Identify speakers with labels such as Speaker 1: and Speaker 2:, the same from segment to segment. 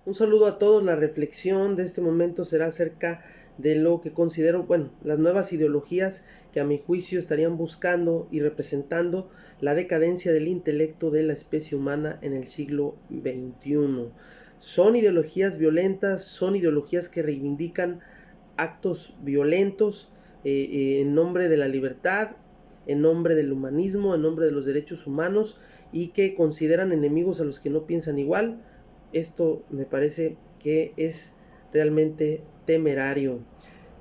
Speaker 1: Un saludo a todos. La reflexión de este momento será acerca de lo que considero, las nuevas ideologías que a mi juicio estarían buscando y representando la decadencia del intelecto de la especie humana en el siglo XXI. Son ideologías violentas, son ideologías que reivindican actos violentos en nombre de la libertad, en nombre del humanismo, en nombre de los derechos humanos, y que consideran enemigos a los que no piensan igual. Esto me parece que es realmente temerario.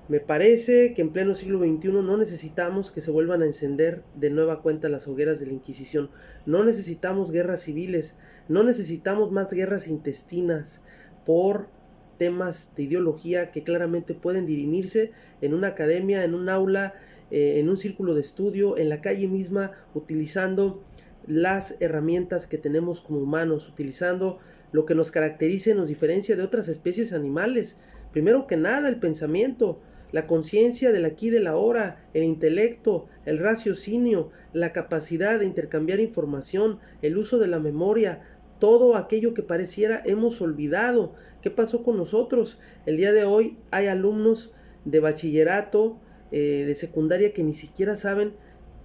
Speaker 1: Me parece que en pleno siglo XXI no necesitamos que se vuelvan a encender de nueva cuenta las hogueras de la Inquisición. No necesitamos guerras civiles, no necesitamos más guerras intestinas por temas de ideología que claramente pueden dirimirse en una academia, en un aula, en un círculo de estudio, en la calle misma, utilizando las herramientas que tenemos como humanos, utilizando lo que nos caracteriza y nos diferencia de otras especies animales. Primero que nada, el pensamiento, la conciencia del aquí y del ahora, el intelecto, el raciocinio, la capacidad de intercambiar información, el uso de la memoria, todo aquello que pareciera hemos olvidado. ¿Qué pasó con nosotros? El día de hoy hay alumnos de bachillerato, de secundaria, que ni siquiera saben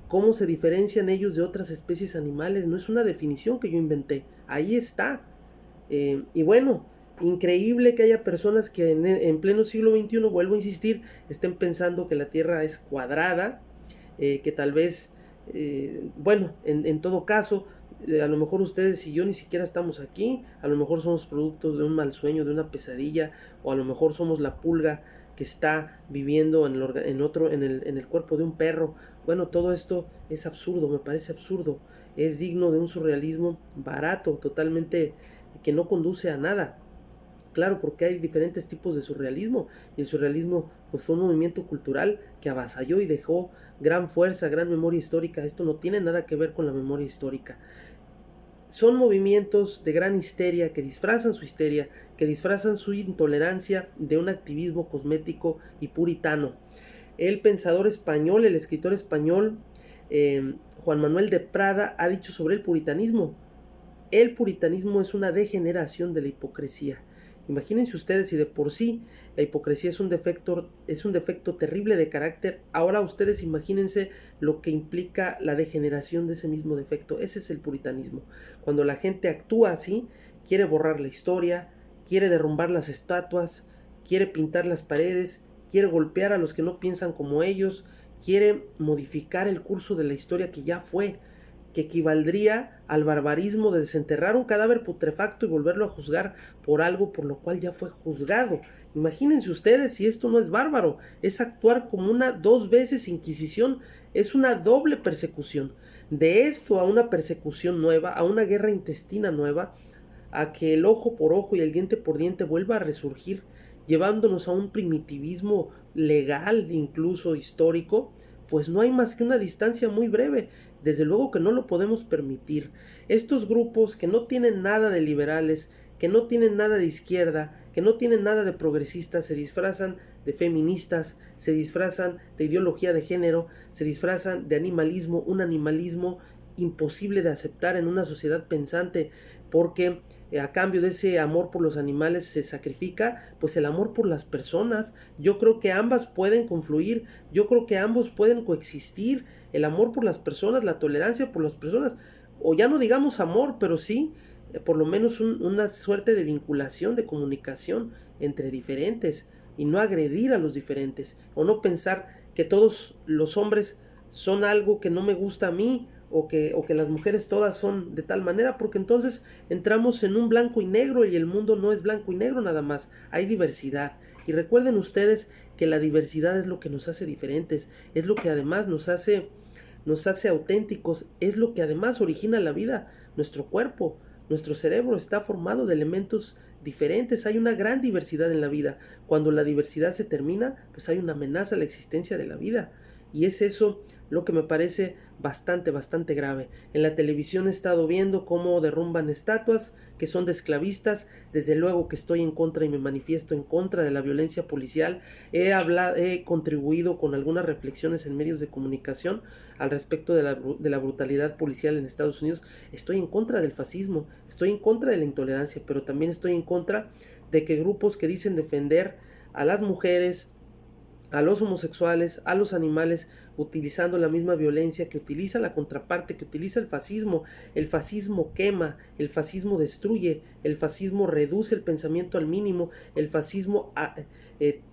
Speaker 1: cómo se diferencian ellos de otras especies animales. No es una definición que yo inventé, ahí está. Y bueno, increíble que haya personas que en pleno siglo XXI, vuelvo a insistir, estén pensando que la Tierra es cuadrada, que tal vez, en todo caso, a lo mejor ustedes y yo ni siquiera estamos aquí, a lo mejor somos producto de un mal sueño, de una pesadilla, o a lo mejor somos la pulga que está viviendo en el cuerpo de un perro. Bueno, todo esto es absurdo, me parece absurdo, es digno de un surrealismo barato, totalmente, que no conduce a nada. Claro, porque hay diferentes tipos de surrealismo, y el surrealismo pues fue un movimiento cultural que avasalló y dejó gran fuerza, gran memoria histórica. Esto no tiene nada que ver con la memoria histórica. Son movimientos de gran histeria, que disfrazan su intolerancia de un activismo cosmético y puritano. El pensador español, el escritor español Juan Manuel de Prada, ha dicho sobre el puritanismo: el puritanismo es una degeneración de la hipocresía. Imagínense ustedes, si de por sí la hipocresía es un defecto terrible de carácter, ahora ustedes imagínense lo que implica la degeneración de ese mismo defecto. Ese es el puritanismo. Cuando la gente actúa así, quiere borrar la historia, quiere derrumbar las estatuas, quiere pintar las paredes, quiere golpear a los que no piensan como ellos, quiere modificar el curso de la historia que ya fue, que equivaldría al barbarismo de desenterrar un cadáver putrefacto y volverlo a juzgar por algo por lo cual ya fue juzgado. Imagínense ustedes si esto no es bárbaro, es actuar como una 2 veces Inquisición, es una doble persecución. De esto a una persecución nueva, a una guerra intestina nueva, a que el ojo por ojo y el diente por diente vuelva a resurgir, llevándonos a un primitivismo legal, incluso histórico, pues no hay más que una distancia muy breve. Desde luego que no lo podemos permitir. Estos grupos que no tienen nada de liberales, que no tienen nada de izquierda, que no tienen nada de progresistas, se disfrazan de feministas, se disfrazan de ideología de género, se disfrazan de animalismo, un animalismo imposible de aceptar en una sociedad pensante, porque a cambio de ese amor por los animales se sacrifica pues el amor por las personas. Yo creo que ambas pueden confluir, yo creo que ambos pueden coexistir, el amor por las personas, la tolerancia por las personas, o ya no digamos amor, pero sí por lo menos una suerte de vinculación, de comunicación entre diferentes, y no agredir a los diferentes, o no pensar que todos los hombres son algo que no me gusta a mí, o que las mujeres todas son de tal manera, porque entonces entramos en un blanco y negro, y el mundo no es blanco y negro nada más, hay diversidad. Y recuerden ustedes que la diversidad es lo que nos hace diferentes, es lo que además nos hace auténticos, es lo que además origina la vida. Nuestro cuerpo, nuestro cerebro está formado de elementos diferentes, hay una gran diversidad en la vida. Cuando la diversidad se termina, pues hay una amenaza a la existencia de la vida, y es eso lo que me parece bastante grave. En la televisión he estado viendo cómo derrumban estatuas que son de esclavistas. Desde luego que estoy en contra y me manifiesto en contra de la violencia policial. He contribuido con algunas reflexiones en medios de comunicación al respecto de la brutalidad policial en Estados Unidos. Estoy en contra del fascismo, estoy en contra de la intolerancia, pero también estoy en contra de que grupos que dicen defender a las mujeres, a los homosexuales, a los animales, utilizando la misma violencia que utiliza la contraparte, que utiliza el fascismo. El fascismo quema, el fascismo destruye, el fascismo reduce el pensamiento al mínimo, el fascismo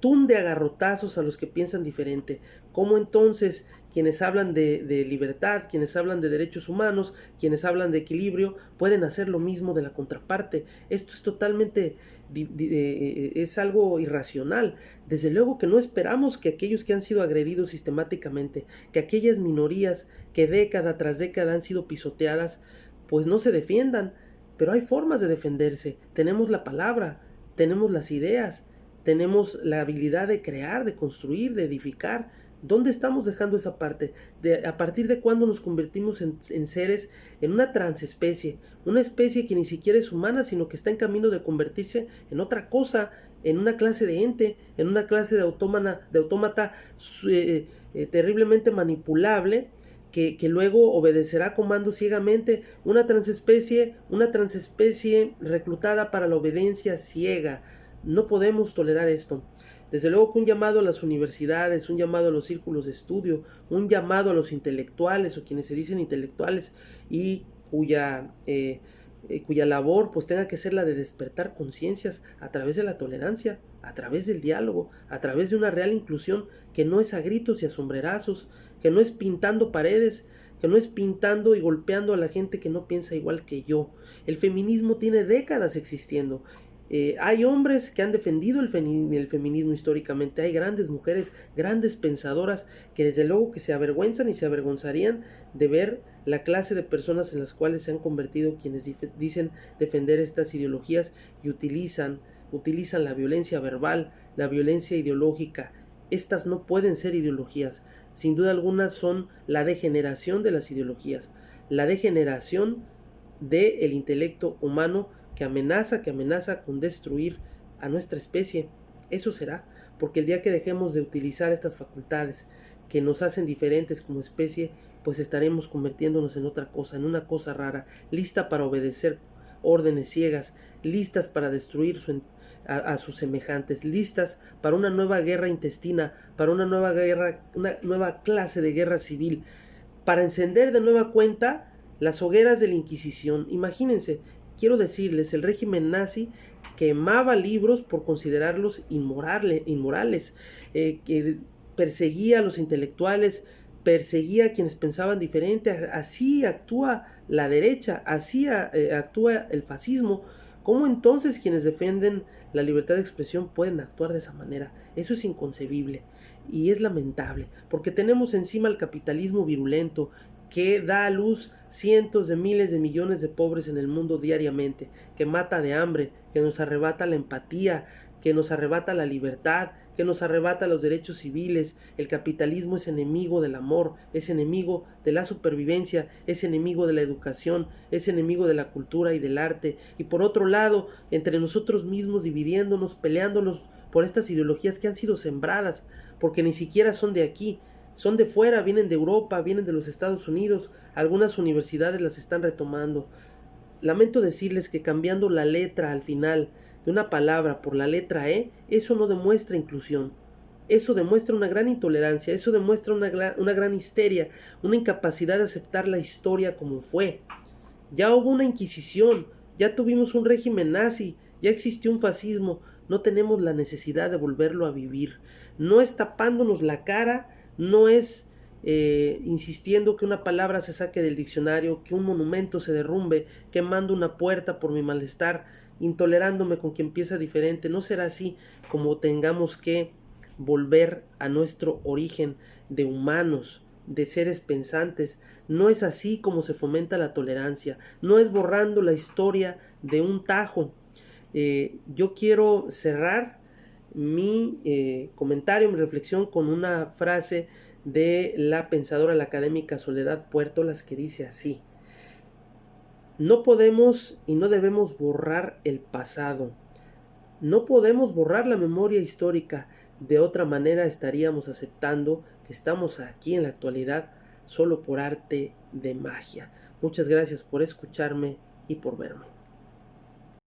Speaker 1: tunde a garrotazos a los que piensan diferente. ¿Cómo entonces quienes hablan de libertad, quienes hablan de derechos humanos, quienes hablan de equilibrio, pueden hacer lo mismo de la contraparte? Esto es totalmente, es algo irracional. Desde luego que no esperamos que aquellos que han sido agredidos sistemáticamente, que aquellas minorías que década tras década han sido pisoteadas, pues no se defiendan. Pero hay formas de defenderse. Tenemos la palabra, tenemos las ideas, tenemos la habilidad de crear, de construir, de edificar. ¿Dónde estamos dejando esa parte? ¿A partir de cuándo nos convertimos en seres, en una transespecie? Una especie que ni siquiera es humana, sino que está en camino de convertirse en otra cosa, en una clase de ente, en una clase de autómata terriblemente manipulable, que luego obedecerá comandos ciegamente. Una transespecie reclutada para la obediencia ciega. No podemos tolerar esto. Desde luego que un llamado a las universidades, un llamado a los círculos de estudio, un llamado a los intelectuales o quienes se dicen intelectuales y cuya labor pues tenga que ser la de despertar conciencias a través de la tolerancia, a través del diálogo, a través de una real inclusión que no es a gritos y a sombrerazos, que no es pintando paredes, que no es pintando y golpeando a la gente que no piensa igual que yo. El feminismo tiene décadas existiendo. Hay hombres que han defendido el feminismo históricamente, hay grandes mujeres, grandes pensadoras que desde luego que se avergüenzan y se avergonzarían de ver la clase de personas en las cuales se han convertido quienes dicen defender estas ideologías y utilizan la violencia verbal, la violencia ideológica. Estas no pueden ser ideologías, sin duda alguna son la degeneración de las ideologías, la degeneración del intelecto humano que amenaza con destruir a nuestra especie. Eso será, porque el día que dejemos de utilizar estas facultades que nos hacen diferentes como especie, pues estaremos convirtiéndonos en otra cosa, en una cosa rara, lista para obedecer órdenes ciegas, listas para destruir a sus semejantes, listas para una nueva guerra intestina, para una nueva clase de guerra civil, para encender de nueva cuenta las hogueras de la Inquisición. Imagínense, quiero decirles, el régimen nazi quemaba libros por considerarlos inmorales, que perseguía a los intelectuales, perseguía a quienes pensaban diferente. Así actúa la derecha, así actúa el fascismo. ¿Cómo entonces quienes defienden la libertad de expresión pueden actuar de esa manera? Eso es inconcebible y es lamentable, porque tenemos encima el capitalismo virulento que da a luz cientos de miles de millones de pobres en el mundo diariamente, que mata de hambre, que nos arrebata la empatía, que nos arrebata la libertad, que nos arrebata los derechos civiles. El capitalismo es enemigo del amor, es enemigo de la supervivencia, es enemigo de la educación, es enemigo de la cultura y del arte. Y por otro lado, entre nosotros mismos dividiéndonos, peleándonos por estas ideologías que han sido sembradas, porque ni siquiera son de aquí, son de fuera, vienen de Europa, vienen de los Estados Unidos, algunas universidades las están retomando. Lamento decirles que cambiando la letra al final de una palabra por la letra E, eso no demuestra inclusión. Eso demuestra una gran intolerancia, eso demuestra una gran histeria, una incapacidad de aceptar la historia como fue. Ya hubo una Inquisición, ya tuvimos un régimen nazi, ya existió un fascismo, no tenemos la necesidad de volverlo a vivir. No es tapándonos la cara, no es insistiendo que una palabra se saque del diccionario, que un monumento se derrumbe, quemando una puerta por mi malestar, intolerándome con quien piensa diferente. No será así como tengamos que volver a nuestro origen de humanos, de seres pensantes. No es así como se fomenta la tolerancia, no es borrando la historia de un tajo. Yo quiero cerrar mi comentario, mi reflexión con una frase de la pensadora, la académica Soledad Puertolas, que dice así: no podemos y no debemos borrar el pasado. No podemos borrar la memoria histórica. De otra manera estaríamos aceptando que estamos aquí en la actualidad solo por arte de magia. Muchas gracias por escucharme y por verme.